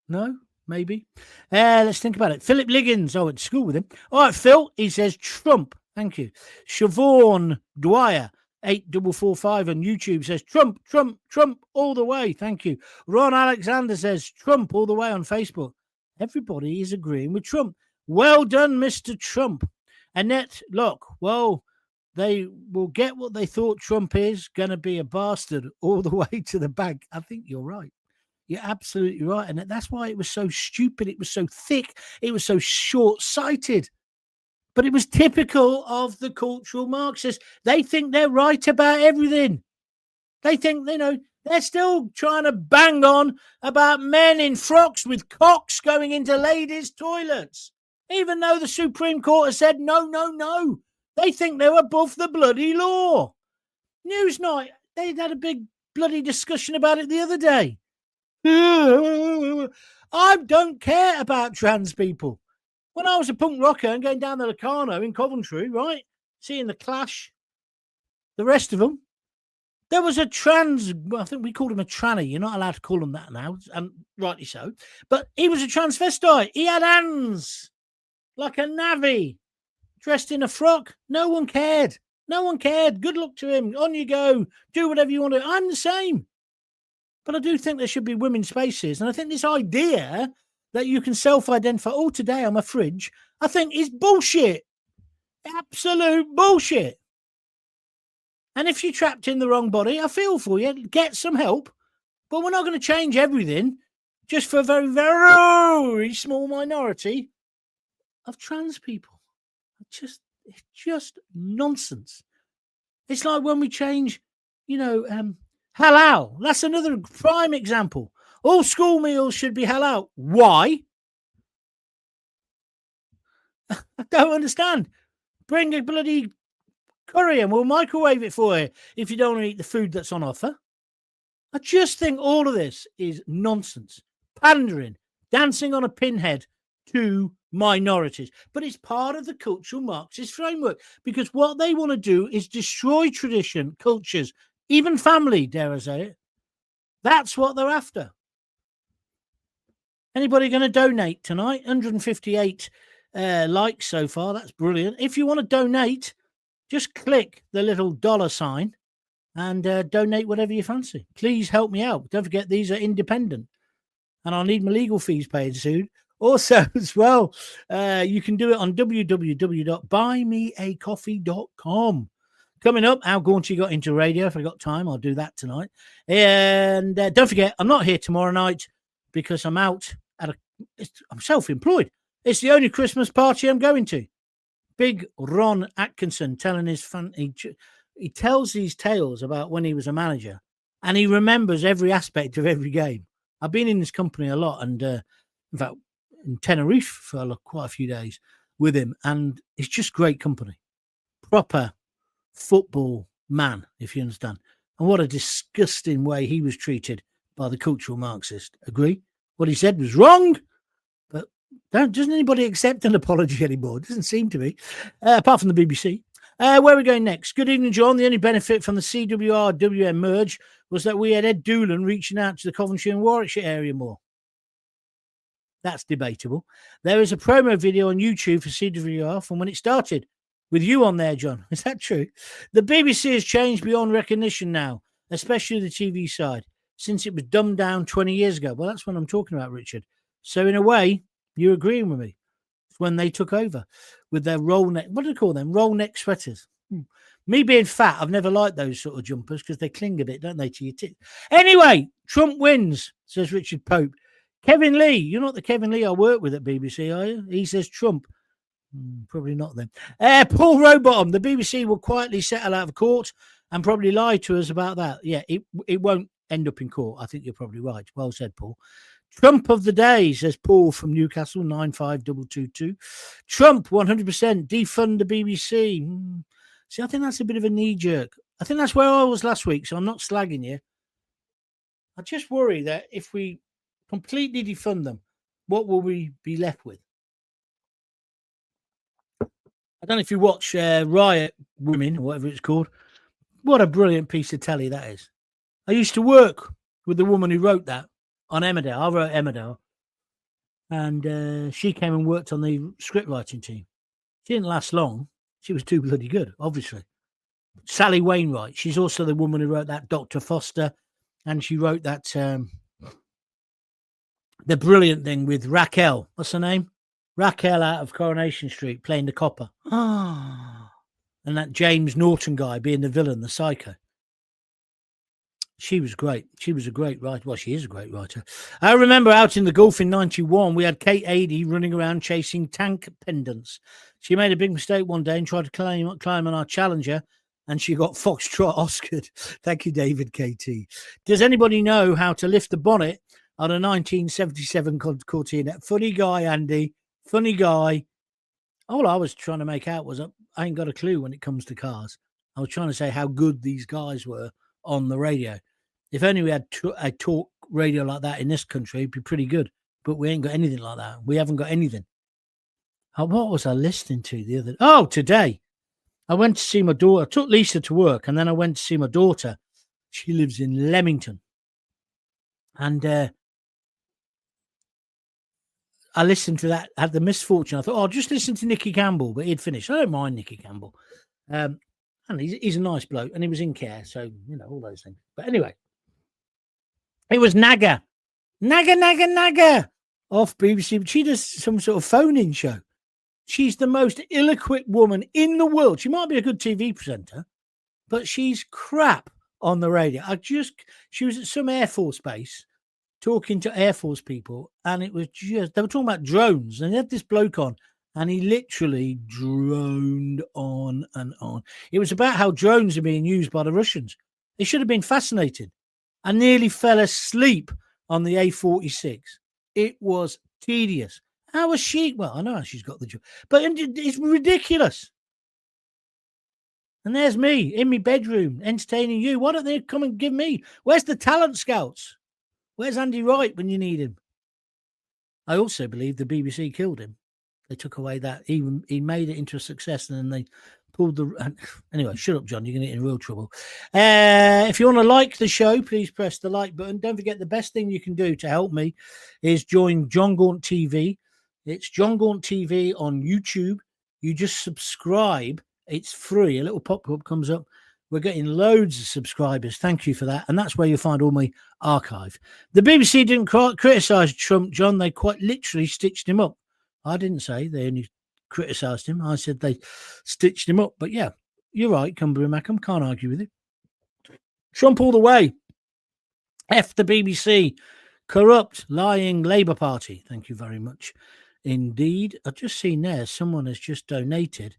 No? Maybe. Let's think about it. Philip Liggins. I went to school with him. All right, Phil, he says Trump Thank you. Siobhan Dwyer, 8445 on YouTube says, Trump, Trump, Trump all the way. Thank you. Ron Alexander says, Trump all the way on Facebook. Everybody is agreeing with Trump. Well done, Mr. Trump. Annette Locke, well, they will get what they thought Trump is, going to be a bastard all the way to the bank. I think you're right. You're absolutely right. And that's why it was so stupid. It was so thick. It was so short-sighted. But it was typical of the cultural Marxists. They think they're right about everything. They think, they're still trying to bang on about men in frocks with cocks going into ladies' toilets, even though the Supreme Court has said no, no, no. They think they're above the bloody law. Newsnight, they had a big bloody discussion about it the other day. I don't care about trans people. When I was a punk rocker and going down the Locarno in Coventry, right, seeing the Clash, the rest of them, there was a trans, I think we called him a tranny. You're not allowed to call him that now, and rightly so. But he was a transvestite. He had hands like a navvy, dressed in a frock. No one cared. No one cared. Good luck to him. On you go. Do whatever you want to. I'm the same. But I do think there should be women's spaces. And I think this idea that you can self-identify, today I'm a fridge, I think is bullshit. Absolute bullshit. And if you're trapped in the wrong body, I feel for you. Get some help. But we're not going to change everything just for a very, very small minority of trans people. It's just nonsense. It's like when we change, halal. That's another prime example. All school meals should be halal. Why? I don't understand. Bring a bloody curry and we'll microwave it for you if you don't want to eat the food that's on offer. I just think all of this is nonsense. Pandering, dancing on a pinhead to minorities. But it's part of the cultural Marxist framework because what they want to do is destroy tradition, cultures, even family, dare I say it. That's what they're after. Anybody going to donate tonight? 158 likes so far. That's brilliant. If you want to donate, just click the little $ and donate whatever you fancy. Please help me out. Don't forget, these are independent. And I'll need my legal fees paid soon. Also, as well, you can do it on www.buymeacoffee.com. Coming up, how Gaunt got into radio. If I got time, I'll do that tonight. And don't forget, I'm not here tomorrow night because I'm out I'm self-employed. It's the only Christmas party I'm going to. Big Ron Atkinson telling his fun. He tells these tales about when he was a manager, and he remembers every aspect of every game. I've been in this company a lot, and in fact, in Tenerife for quite a few days with him, and it's just great company. Proper football man, if you understand. And what a disgusting way he was treated by the cultural Marxist. Agree? What he said was wrong, but doesn't anybody accept an apology anymore? Doesn't seem to be, apart from the BBC. Where are we going next? Good evening, John. The only benefit from the CWR-WM merge was that we had Ed Doolan reaching out to the Coventry and Warwickshire area more. That's debatable. There is a promo video on YouTube for CWR from when it started, with you on there, John. Is that true? The BBC has changed beyond recognition now, especially the TV side, since it was dumbed down 20 years ago. Well, that's what I'm talking about, Richard. So in a way, you're agreeing with me. It's when they took over with their roll neck. What do they call them? Roll neck sweaters. Me being fat, I've never liked those sort of jumpers because they cling a bit, don't they, to your tits? Anyway, Trump wins, says Richard Pope. Kevin Lee, you're not the Kevin Lee I work with at BBC, are you? He says Trump. Probably not then. Paul Rowbottom, the BBC will quietly settle out of court and probably lie to us about that. Yeah, it won't end up in court. I think you're probably right. Well said, Paul. Trump of the day, says Paul from Newcastle, 95222. Trump, 100%, defund the BBC. See, I think that's a bit of a knee-jerk. I think that's where I was last week, so I'm not slagging you. I just worry that if we completely defund them, what will we be left with? I don't know if you watch Riot Women, or whatever it's called. What a brilliant piece of telly that is. I used to work with the woman who wrote that on Emmerdale. I wrote Emmerdale. And she came and worked on the script writing team. She didn't last long. She was too bloody good, obviously. Sally Wainwright. She's also the woman who wrote that Dr. Foster, and she wrote that the brilliant thing with Raquel. What's her name? Raquel out of Coronation Street playing the copper. And that James Norton guy being the villain, the psycho. She was great. She was a great writer. Well, she is a great writer. I remember out in the Gulf in 91, we had Kate Adie running around chasing tank pendants. She made a big mistake one day and tried to climb on our Challenger, and she got Foxtrot Oscared. Thank you, David KT. Does anybody know how to lift the bonnet on a 1977 Cortina? Funny guy, Andy. Funny guy. All I was trying to make out was I ain't got a clue when it comes to cars. I was trying to say how good these guys were on the radio. If only we had a talk radio like that in this country, it'd be pretty good. But we ain't got anything like that. We haven't got anything. What was I listening to the other? Oh, today I went to see my daughter. I took Lisa to work, and then I went to see my daughter. She lives in Leamington, and I listened to that. I had the misfortune. I thought, I'll just listen to Nicky Campbell, but he'd finished. I don't mind Nicky Campbell, and he's a nice bloke, and he was in care, so all those things. But anyway. It was Naga off BBC. She does some sort of phone-in show. She's the most ill-equipped woman in the world. She might be a good TV presenter, but she's crap on the radio. She was at some Air Force base talking to Air Force people, and it was just, they were talking about drones, and they had this bloke on, and he literally droned on and on. It was about how drones are being used by the Russians. They should have been fascinated. I nearly fell asleep on the A46. It was tedious. How was she? Well, I know how she's got the job, but it's ridiculous. And there's me in my bedroom entertaining you. Why don't they come and give me? Where's the talent scouts? Where's Andy Wright when you need him? I also believe the BBC killed him. They took away that. He made it into a success, and then they pulled the... Anyway, shut up, John. You're going to get in real trouble. If you want to like the show, please press the like button. Don't forget, the best thing you can do to help me is join John Gaunt TV. It's John Gaunt TV on YouTube. You just subscribe. It's free. A little pop-up comes up. We're getting loads of subscribers. Thank you for that. And that's where you'll find all my archive. The BBC didn't criticise Trump, John. They quite literally stitched him up. I didn't say they only criticised him. I said they stitched him up. But yeah, you're right, Cumberry Mackham. Can't argue with it. Trump all the way. F the BBC. Corrupt, lying Labour Party. Thank you very much indeed. I've just seen there someone has just donated,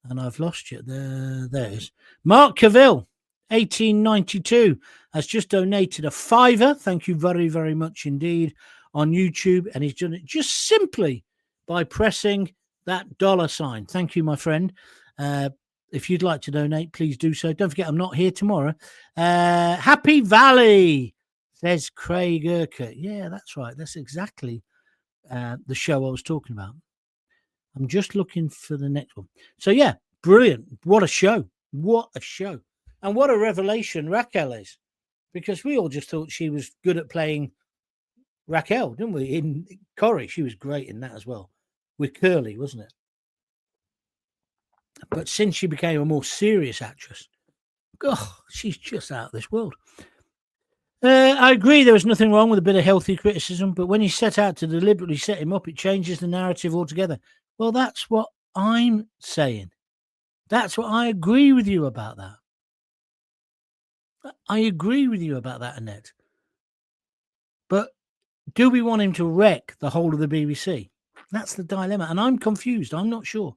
and I've lost you. There's Mark Cavill, 1892, has just donated a £5. Thank you very, very much indeed on YouTube. And he's done it just simply by pressing that $sign. Thank you, my friend. If you'd like to donate, please do so. Don't forget, I'm not here tomorrow. Happy Valley, says Craig Urquhart. Yeah, that's right. That's exactly the show I was talking about. I'm just looking for the next one. So, yeah, brilliant. What a show. What a show. And what a revelation Raquel is. Because we all just thought she was good at playing Raquel, didn't we? In Corrie, she was great in that as well. With Curly, wasn't it? But since she became a more serious actress, she's just out of this world. I agree there was nothing wrong with a bit of healthy criticism, but when you set out to deliberately set him up, it changes the narrative altogether. Well, that's what I'm saying. That's what I agree with you about that. I agree with you about that, Annette. But do we want him to wreck the whole of the BBC? That's the dilemma. And I'm confused. I'm not sure.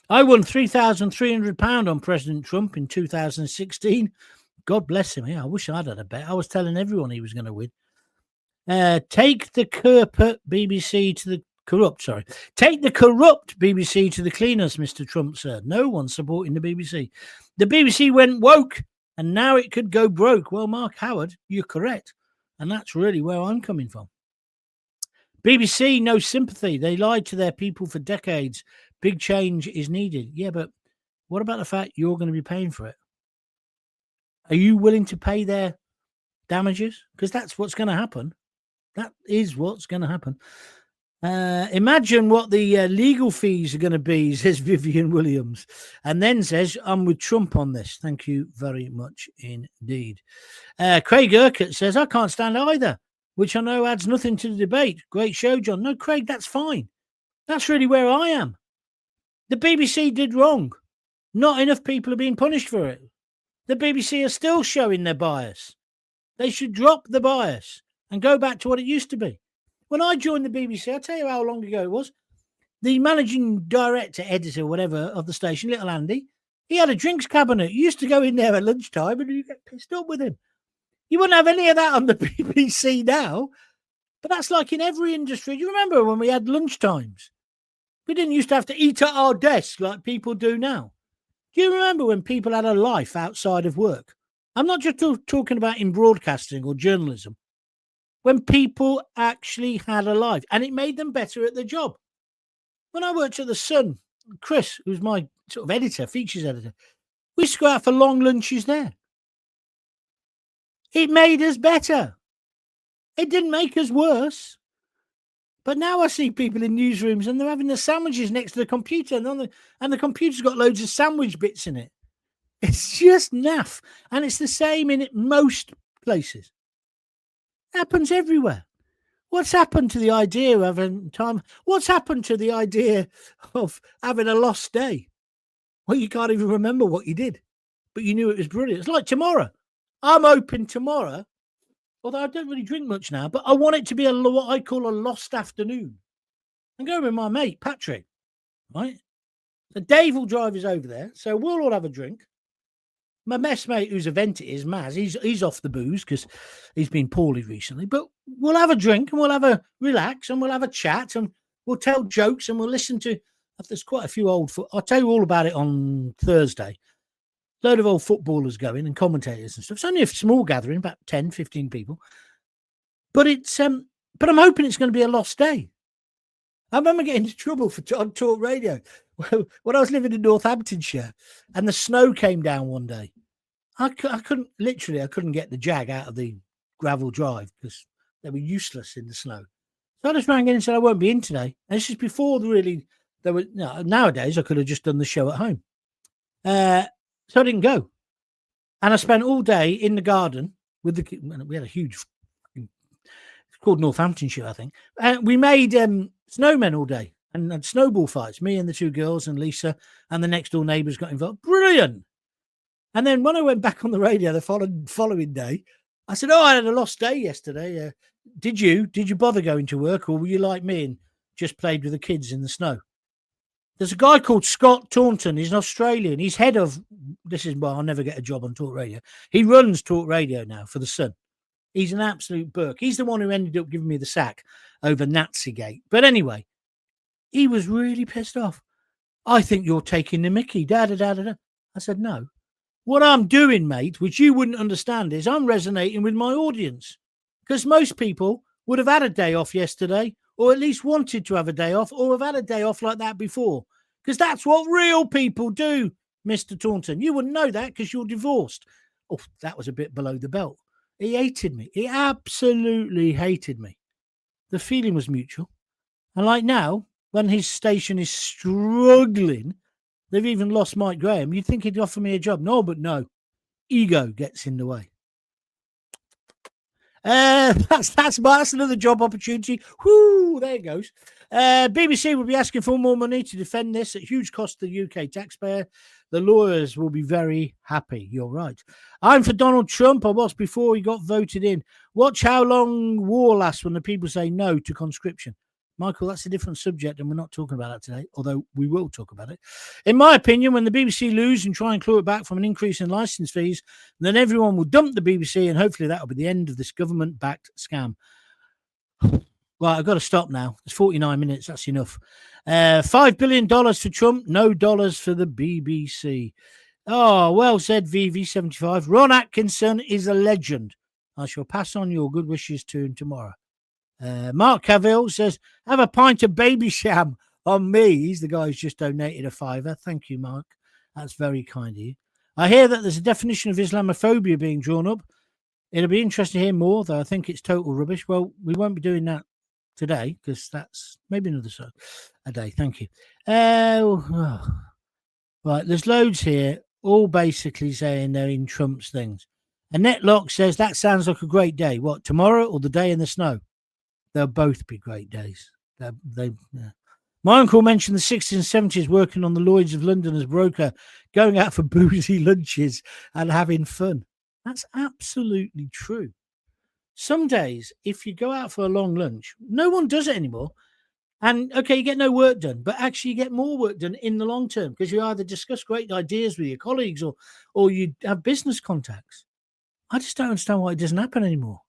I won £3,300 on President Trump in 2016. God bless him. Yeah, I wish I'd had a bet. I was telling everyone he was going to win. Take the corrupt BBC to the corrupt. Sorry. Take the corrupt BBC to the cleaners, Mr. Trump said. No one's supporting the BBC. The BBC went woke, and now it could go broke. Well, Mark Howard, you're correct. And that's really where I'm coming from. BBC, no sympathy. They lied to their people for decades. Big change is needed. Yeah, but what about the fact you're going to be paying for it? Are you willing to pay their damages? Because that's what's going to happen. That is what's going to happen. Imagine what the legal fees are going to be, says Vivian Williams, and then says, I'm with Trump on this. Thank you very much indeed. Craig Urquhart says, I can't stand either, which I know adds nothing to the debate. Great show, John. No, Craig, that's fine. That's really where I am. The BBC did wrong. Not enough people are being punished for it. The BBC are still showing their bias. They should drop the bias and go back to what it used to be. When I joined the BBC, I'll tell you how long ago it was, the managing director, editor, whatever, of the station, little Andy, he had a drinks cabinet. You used to go in there at lunchtime and you get pissed up with him. You wouldn't have any of that on the BBC now, but that's like in every industry. Do you remember when we had lunchtimes? We didn't used to have to eat at our desk like people do now. Do you remember when people had a life outside of work? I'm not just talking about in broadcasting or journalism. When people actually had a life and it made them better at their job. When I worked at The Sun, Chris, who's my sort of editor, features editor, we used to go out for long lunches there. It made us better. It didn't make us worse. But now I see people in newsrooms and they're having the sandwiches next to the computer and the computer's got loads of sandwich bits in it. It's just naff. And it's the same in most places. It happens everywhere. What's happened to the idea of having time? What's happened to the idea of having a lost day? Well, you can't even remember what you did, but you knew it was brilliant. It's like tomorrow. I'm hoping tomorrow, although I don't really drink much now, but I want it to be what I call a lost afternoon. I'm going with my mate, Patrick, right? So Dave will drive us over there. So we'll all have a drink. My best mate, whose event it is, Maz, he's off the booze because he's been poorly recently. But we'll have a drink and we'll have a relax and we'll have a chat and we'll tell jokes and we'll listen to. There's quite a few I'll tell you all about it on Thursday. Load of old footballers going and commentators and stuff. It's only a small gathering, about 10, 15 people. But but I'm hoping it's going to be a lost day. I remember getting into trouble on talk radio when I was living in Northamptonshire and the snow came down one day. I couldn't get the Jag out of the gravel drive because they were useless in the snow. So I just rang in and said I won't be in today. And this is before nowadays I could have just done the show at home. So I didn't go. And I spent all day in the garden with we had a huge, it's called Northamptonshire, I think. We made snowmen all day and had snowball fights. Me and the two girls and Lisa and the next door neighbours got involved. Brilliant. And then when I went back on the radio the following day, I said, I had a lost day yesterday. Did you bother going to work or were you like me and just played with the kids in the snow? There's a guy called Scott Taunton. He's an Australian. He's head of, I'll never get a job on talk radio. He runs talk radio now for The Sun. He's an absolute Burke. He's the one who ended up giving me the sack over Nazigate. But anyway, he was really pissed off. I think you're taking the mickey. I said, no. What I'm doing, mate, which you wouldn't understand, is I'm resonating with my audience. Because most people would have had a day off yesterday, or at least wanted to have a day off, or have had a day off like that before. Because that's what real people do, Mr. Taunton. You wouldn't know that because you're divorced. Oh, that was a bit below the belt. He hated me. He absolutely hated me. The feeling was mutual. And like now, when his station is struggling, they've even lost Mike Graham. You'd think he'd offer me a job. No, but no. Ego gets in the way. That's another job opportunity. Whoo, there it goes. BBC will be asking for more money to defend this at huge cost to the UK taxpayer. The lawyers will be very happy. You're right. I'm for Donald Trump. I was before he got voted in. Watch how long war lasts when the people say no to conscription. Michael, that's a different subject and we're not talking about that today, although we will talk about it. In my opinion, when the BBC lose and try and claw it back from an increase in licence fees, then everyone will dump the BBC and hopefully that will be the end of this government-backed scam. Right, I've got to stop now. It's 49 minutes. That's enough. $5 billion for Trump, no dollars for the BBC. Oh, well said, VV75. Ron Atkinson is a legend. I shall pass on your good wishes to him tomorrow. Mark Cavill says, have a pint of baby sham on me. He's the guy who's just donated a £5. Thank you, Mark. That's very kind of you. I hear that there's a definition of Islamophobia being drawn up. It'll be interesting to hear more, though I think it's total rubbish. Well, we won't be doing that today, because that's maybe another a day. Thank you. Right, there's loads here, all basically saying they're in Trump's things. Annette Locke says that sounds like a great day. What, tomorrow or the day in the snow? They'll both be great days. Yeah. My uncle mentioned the 60s and 70s working on the Lloyds of London as broker, going out for boozy lunches and having fun. That's absolutely true. Some days, if you go out for a long lunch, no one does it anymore. And okay, you get no work done, but actually you get more work done in the long term because you either discuss great ideas with your colleagues or you have business contacts. I just don't understand why it doesn't happen anymore.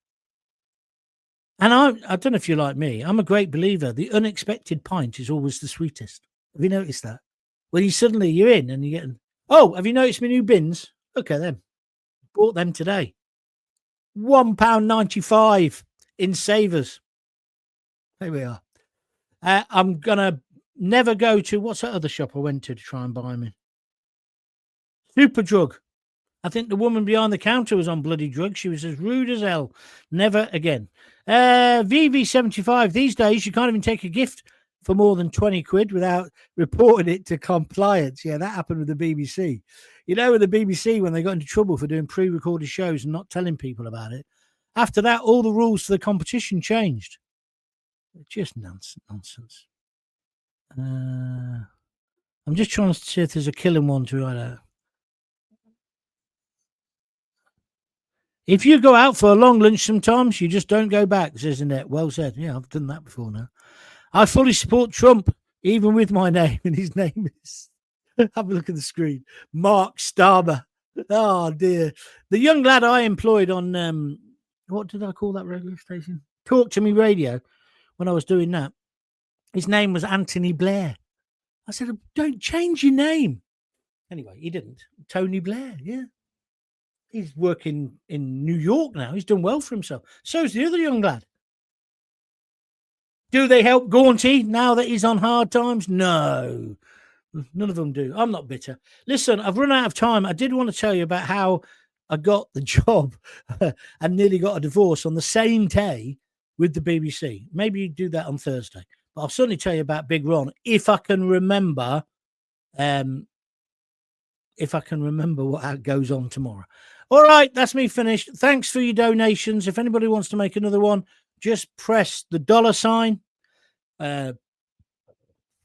And I don't know if you're like me. I'm a great believer. The unexpected pint is always the sweetest. Have you noticed that? When you're in and you're getting, oh, have you noticed my new bins? Okay, then. Bought them today. £1.95 in Savers. There we are. I'm going to never go to, what's that other shop I went to try and buy me? Superdrug. I think the woman behind the counter was on bloody drugs. She was as rude as hell. Never again. VV75. These days, you can't even take a gift for more than 20 quid without reporting it to compliance. Yeah, that happened with the BBC. You know, with the BBC, when they got into trouble for doing pre-recorded shows and not telling people about it, after that, all the rules for the competition changed. Just nonsense. I'm just trying to see if there's a killing one to write out. If you go out for a long lunch sometimes, you just don't go back, says Annette. Well said. Yeah, I've done that before now. I fully support Trump, even with my name, and his name is, have a look at the screen, Mark Starmer. Oh, dear. The young lad I employed on, what did I call that radio station? Talk to Me Radio, when I was doing that. His name was Anthony Blair. I said, don't change your name. Anyway, he didn't. Tony Blair, yeah. He's working in New York now. He's done well for himself. So's the other young lad. Do they help Gaunty now that he's on hard times? No. None of them do. I'm not bitter. Listen, I've run out of time. I did want to tell you about how I got the job and nearly got a divorce on the same day with the BBC. Maybe you do that on Thursday. But I'll certainly tell you about Big Ron if I can remember what goes on tomorrow. All right, that's me finished. Thanks for your donations. If anybody wants to make another one, just press the $sign.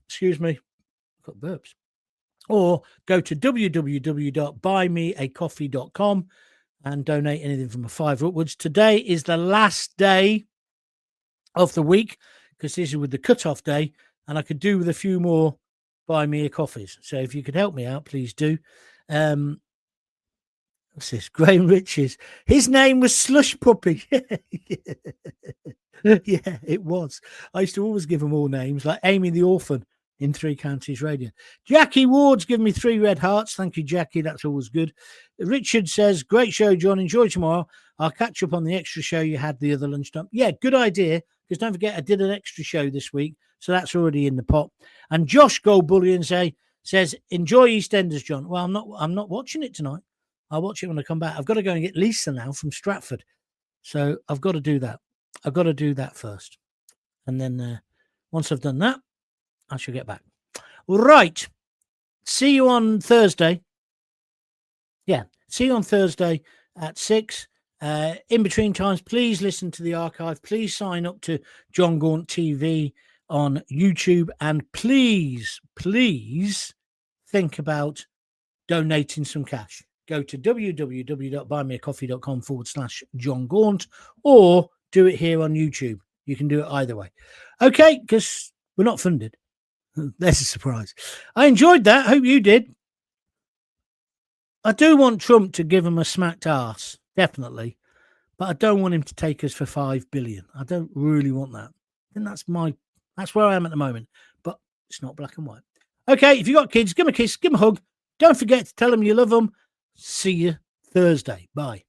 Excuse me, I've got burps. Or go to www.buymeacoffee.com and donate anything from $5 upwards. Today is the last day of the week because this is with the cut-off day, and I could do with a few more Buy Me a Coffees. So if you could help me out, please do. What's this? Graham Riches. His name was Slush Puppy. Yeah, it was. I used to always give them all names, like Amy the Orphan in Three Counties Radio. Jackie Ward's given me 3 red hearts. Thank you, Jackie. That's always good. Richard says, great show, John. Enjoy tomorrow. I'll catch up on the extra show you had the other lunchtime. Yeah, good idea. Because don't forget, I did an extra show this week. So that's already in the pot. And Josh Goldbullion says, enjoy EastEnders, John. Well, I'm not watching it tonight. I'll watch it when I come back. I've got to go and get Lisa now from Stratford. So I've got to do that. I've got to do that first. And then once I've done that, I shall get back. Right. See you on Thursday. Yeah. See you on Thursday at 6. In between times, please listen to the archive. Please sign up to John Gaunt TV on YouTube. And please think about donating some cash. Go to www.buymeacoffee.com/John Gaunt or do it here on YouTube. You can do it either way. Okay, because we're not funded. There's a surprise. I enjoyed that. Hope you did. I do want Trump to give him a smacked arse, definitely. But I don't want him to take us for $5 billion. I don't really want that. And that's where I am at the moment. But it's not black and white. Okay, if you got kids, give them a kiss, give them a hug. Don't forget to tell them you love them. See you Thursday. Bye.